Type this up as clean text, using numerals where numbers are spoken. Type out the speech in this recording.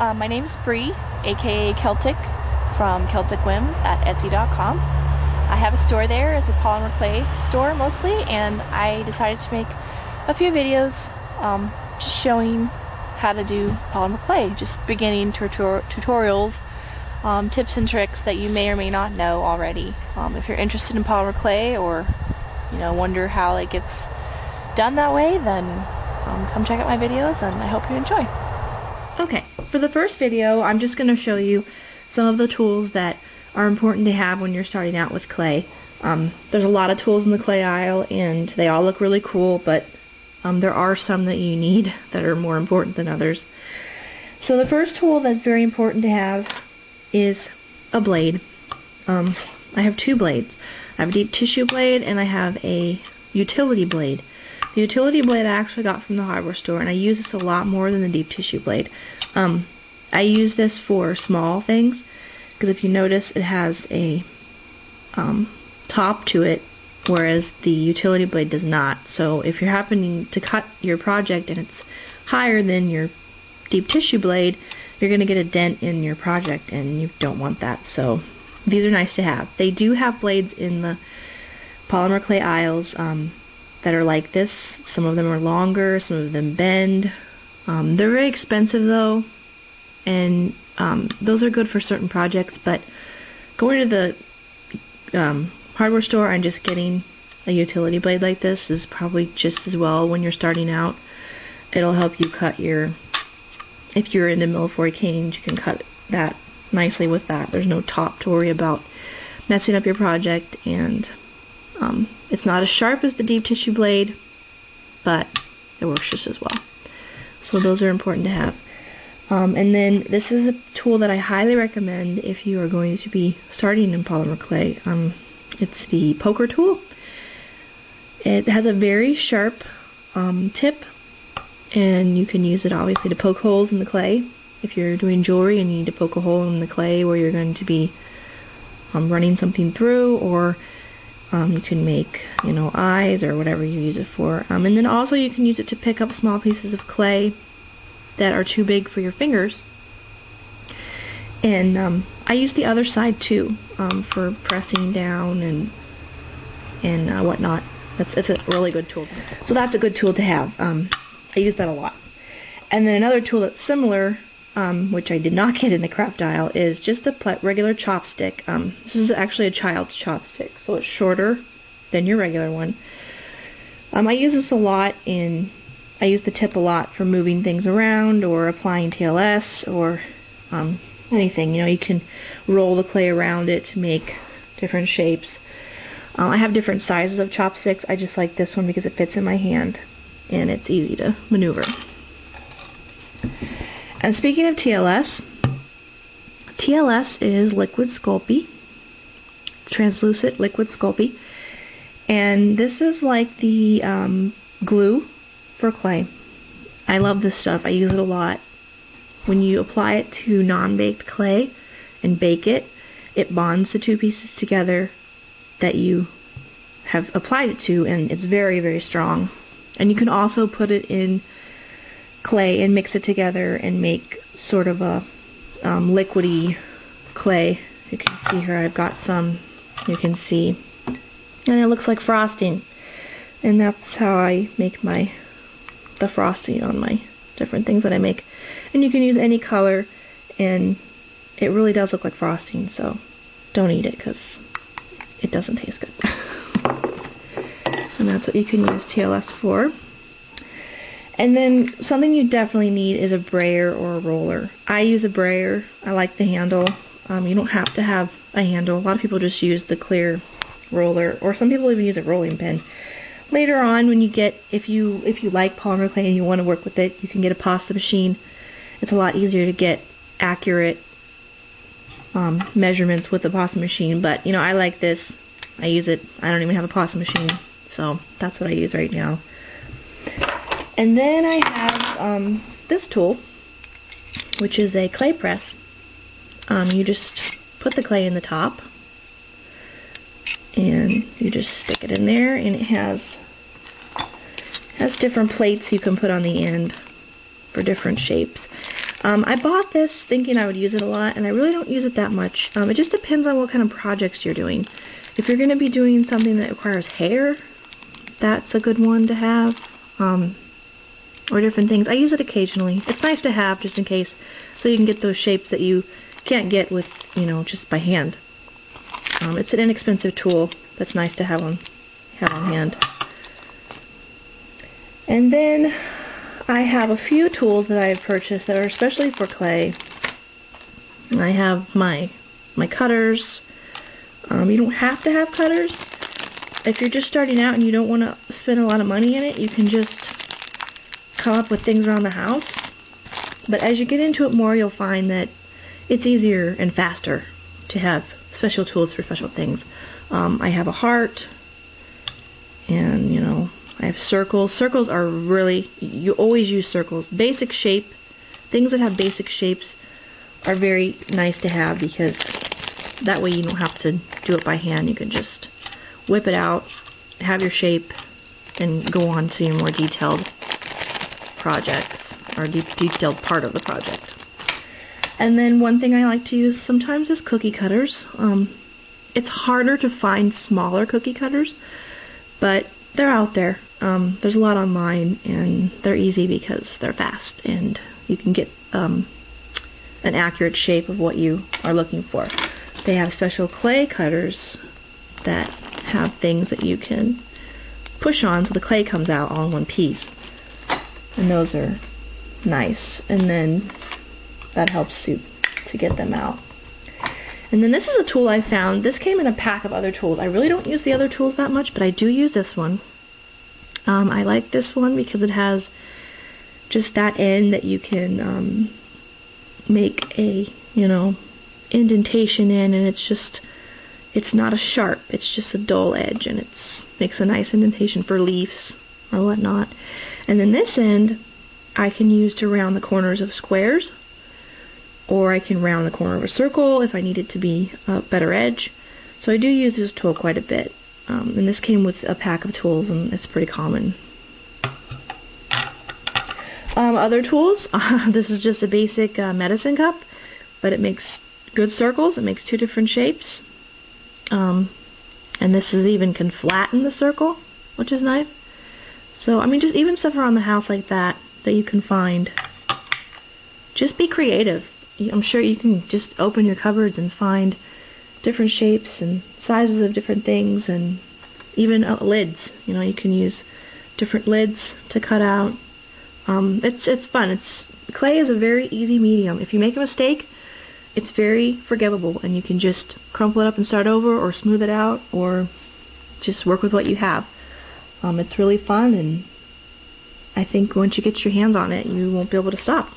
My name's Bree, aka Celtic, from Celtic Whims at Etsy.com. I have a store there. It's a polymer clay store mostly, and I decided to make a few videos just showing how to do polymer clay, just beginning tutorials, tips and tricks that you may or may not know already. If you're interested in polymer clay, or wonder how it gets done that way, then come check out my videos, and I hope you enjoy. Okay, for the first video, I'm just going to show you some of the tools that are important to have when you're starting out with clay. There's a lot of tools in the clay aisle, and they all look really cool, but there are some that you need that are more important than others. So the first tool that's very important to have is a blade. I have two blades. I have a deep tissue blade, and I have a utility blade. The utility blade I actually got from the hardware store, and I use this a lot more than the deep tissue blade. I use this for small things, because if you notice, it has a top to it, whereas the utility blade does not. So if you're happening to cut your project and it's higher than your deep tissue blade, you're going to get a dent in your project, and you don't want that. So these are nice to have. They do have blades in the polymer clay aisles that are like this. Some of them are longer, some of them bend. They're very expensive though, and those are good for certain projects, but going to the hardware store and just getting a utility blade like this is probably just as well when you're starting out. It'll help you cut if you're into milfoil canes, you can cut that nicely with that. There's no top to worry about messing up your project, and it's not as sharp as the deep tissue blade, but it works just as well. So those are important to have. And then this is a tool that I highly recommend if you are going to be starting in polymer clay. It's the poker tool. It has a very sharp tip, and you can use it obviously to poke holes in the clay. If you're doing jewelry and you need to poke a hole in the clay where you're going to be running something through, or you can make eyes or whatever you use it for. And then also you can use it to pick up small pieces of clay that are too big for your fingers. And I use the other side too, for pressing down and whatnot. It's a really good tool. So that's a good tool to have. I use that a lot. And then another tool that's similar, which I did not get in the craft aisle, is just a regular chopstick. This is actually a child's chopstick, so it's shorter than your regular one. I use this a lot I use the tip a lot for moving things around or applying TLS or anything. You can roll the clay around it to make different shapes. I have different sizes of chopsticks. I just like this one because it fits in my hand and it's easy to maneuver. And speaking of TLS, TLS is liquid Sculpey. It's translucent liquid Sculpey. And this is like the glue for clay. I love this stuff. I use it a lot. When you apply it to non-baked clay and bake it, it bonds the two pieces together that you have applied it to, and it's very, very strong. And you can also put it in clay and mix it together and make sort of a liquidy clay. You can see here I've got some, you can see, and it looks like frosting, and that's how I make the frosting on my different things that I make. And you can use any color, and it really does look like frosting, so don't eat it because it doesn't taste good. And that's what you can use TLS for. And then something you definitely need is a brayer or a roller. I use a brayer. I like the handle. You don't have to have a handle. A lot of people just use the clear roller, or some people even use a rolling pin. Later on, when you get, if you like polymer clay and you want to work with it, you can get a pasta machine. It's a lot easier to get accurate measurements with the pasta machine. But I like this. I use it. I don't even have a pasta machine, so that's what I use right now. And then I have this tool, which is a clay press. You just put the clay in the top, and you just stick it in there, and it has different plates you can put on the end for different shapes. I bought this thinking I would use it a lot, and I really don't use it that much. It just depends on what kind of projects you're doing. If you're going to be doing something that requires hair, that's a good one to have, or different things. I use it occasionally. It's nice to have just in case, so you can get those shapes that you can't get with, you know, just by hand. It's an inexpensive tool that's nice to have on hand. And then I have a few tools that I've purchased that are especially for clay. I have my cutters. You don't have to have cutters. If you're just starting out and you don't want to spend a lot of money in it, you can just come up with things around the house. But as you get into it more, you'll find that it's easier and faster to have special tools for special things. I have a heart, and, you know, I have circles. Circles are really, you always use circles. Basic shape, things that have basic shapes are very nice to have, because that way you don't have to do it by hand. You can just whip it out, have your shape, and go on to your more detailed projects, or detailed part of the project. And then one thing I like to use sometimes is cookie cutters. It's harder to find smaller cookie cutters, but they're out there. There's a lot online, and they're easy because they're fast, and you can get an accurate shape of what you are looking for. They have special clay cutters that have things that you can push on so the clay comes out all in one piece. And those are nice. And then that helps to get them out. And then this is a tool I found. This came in a pack of other tools. I really don't use the other tools that much, but I do use this one. I like this one because it has just that end that you can make a, you know, indentation in, and it's not a sharp, it's just a dull edge, and it makes a nice indentation for leaves or whatnot. And then this end I can use to round the corners of squares, or I can round the corner of a circle if I need it to be a better edge. So I do use this tool quite a bit. And this came with a pack of tools, and it's pretty common. Other tools, this is just a basic medicine cup, but it makes good circles. It makes two different shapes. And this even can flatten the circle, which is nice. So, I mean, just even stuff around the house like that you can find. Just be creative. I'm sure you can just open your cupboards and find different shapes and sizes of different things, and even lids. You know, you can use different lids to cut out. It's fun. Clay is a very easy medium. If you make a mistake, it's very forgivable, and you can just crumple it up and start over, or smooth it out, or just work with what you have. It's really fun, and I think once you get your hands on it, you won't be able to stop.